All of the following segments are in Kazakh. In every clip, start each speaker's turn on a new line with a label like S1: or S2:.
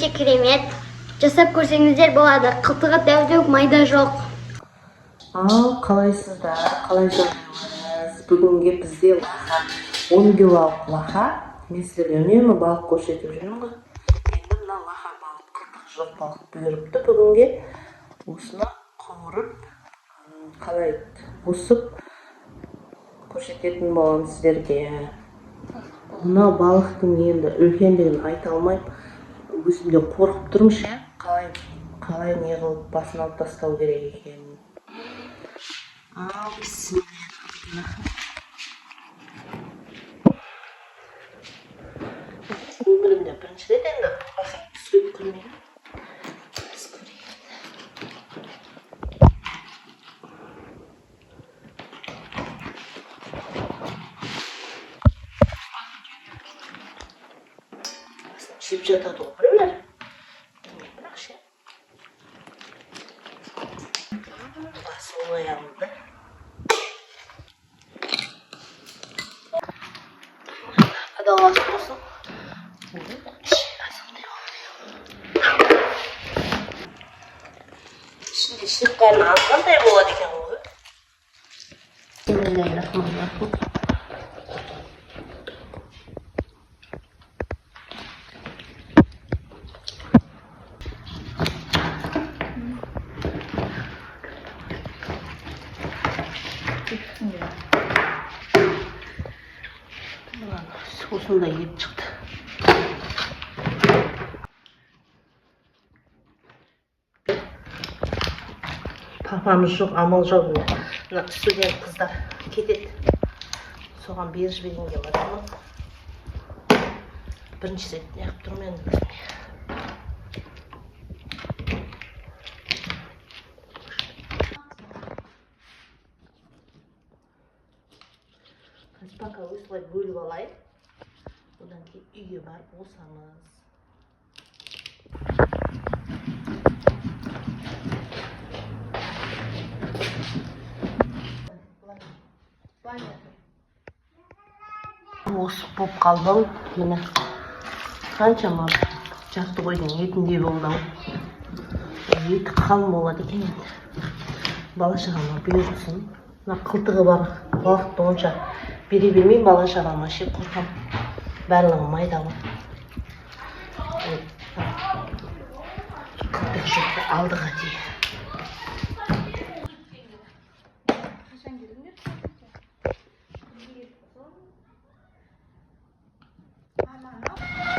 S1: Өте керемет. Жасап көрсеңіздер болады. Қылтығы дәу-дәу, майда жоқ.
S2: Ал қалайсыздар? Қалай жағдайларыңыз? Бүгінге бізде лаха 10 килолық лаха. Мен сіздерге үнемі балық көрсетіп жүрмін ғой. Енді мына лаха балық, қылтығы жоқ балық бұйырыпты бүгінге. Осыны қуырып, қалай бұсып көрсететін боламын сіздерге. Мына балықтың енді үлкендігін айта алмаймын. Өзімде қорқып тұрмын ше. Қалай не қылып басын алып тастау керек екенін. Ал бисмилlah. Өмірімде бірінші рет енді түсіріп көрмеймін. Жеп жатады ғой біреулер. Бірақ ше. Басы олай алынды. Адаласы болсын. İçinde şıkkарны азғандай болады екен ғой. Бисмиллахиррахманиррахим. Осындай ет шықты. Папамыз жоқ, амал жоқ. Мына студент қыздар кетеді. Соған беріп жібергенге барамын. Бірінші рет неғып тұрмын енді өзіме. Пока осылай бөліп алайын. Одан кейін үйге барып босамыз. Осып болып қалдым. Міне қаншама жақты қойдың етіндей болды. Еті қалың болады екен енді. Бала-шағама бұйыртсын. Мына қылтығы бар балықты онша бере бермеймін бала-шағама, ше қорқам. Барлығы майда ғой. Қылтық жоқты алдыға дейін.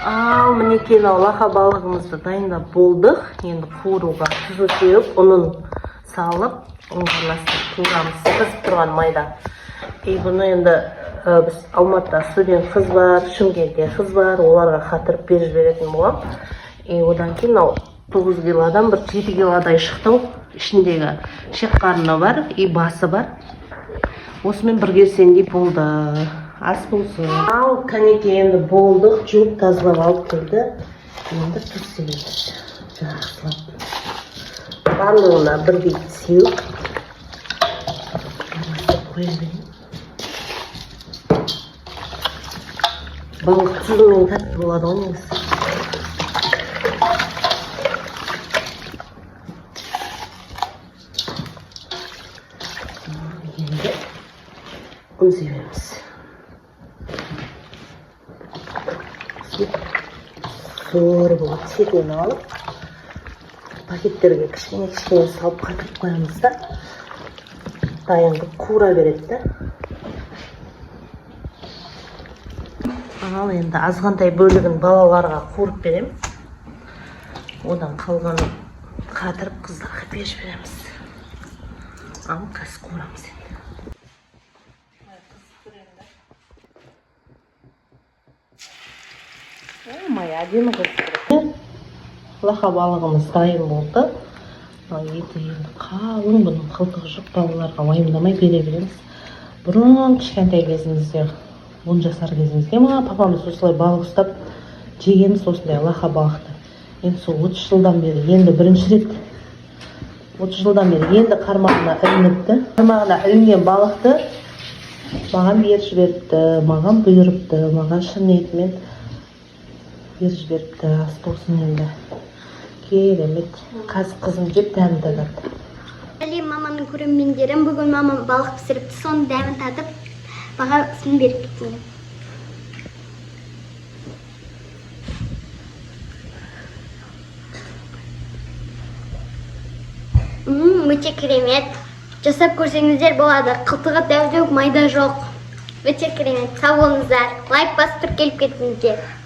S2: Ал мінекей лаха балығымызды дайындап болдық. Енді қуыруға тұзы сеуіп, ұнын салып, ұңғырластырып қуырамыз. Қызып тұрған майда. Бұны енді біз Алматыда студент қыз бар, Шымкентте қыз бар, оларға қатырып беріп беретін болам. Одан кейін 9 килодан бір 7 килодай шықты. Ішіндегі шек-қарны бар, басы бар. Осымен бір келсеңдей болды. Ас болсын. Ал кәнекей енді болдық, жуып тазалап алып келді. Енді тұз сеуеміз. Жақсылап. Барлығына бірдей сеуіп. Балық тұзымен тәтті болады ғой негізі. Енді ұн себеміз. Зор болып сетені алып, пакеттерге кішкене салып қатырып қоямыз да. Дайынды қуыра береді. Ал енді азғантай бөлігін балаларға қуырып берем. Одан қалғанын қатырып қыздарға беріп береміз. Ал қазір қуырамыз енді. Май әдемі қызды. Лаха балығымыз дайын болды. Еті енді қалың, бұның қылтығы жоқ, балаларға уайымдамай бере береміз. Бұрын кішкентай кезімізде, 10 жасар кезімізде папамыз осылай балық ұстап жегенбіз осындай лаха балықты. Енді сол 30 жылдан бері, енді бірінші рет 30 жылдан бері енді қармағына ілініпті. Қармағына ілінген балықты маған беріп жіберіпті, маған бұйырыпты, маған шын ниетімен беріп жіберіпті. Ас болсын енді. Керемет. Қазір қызым жеп дәмділер.
S1: Әлем маманың көрермендерім, бүгін мамам балық пісіріпті, соның дәмін татып, бағасын беріп кетейін. Өте керемет. Жасап көрсеңіздер болады. Қылтығы дәу жоқ, майда жоқ. Өте керемет. Сау болыңыздар. Лайк басып тұрып келіп кетіңіздер.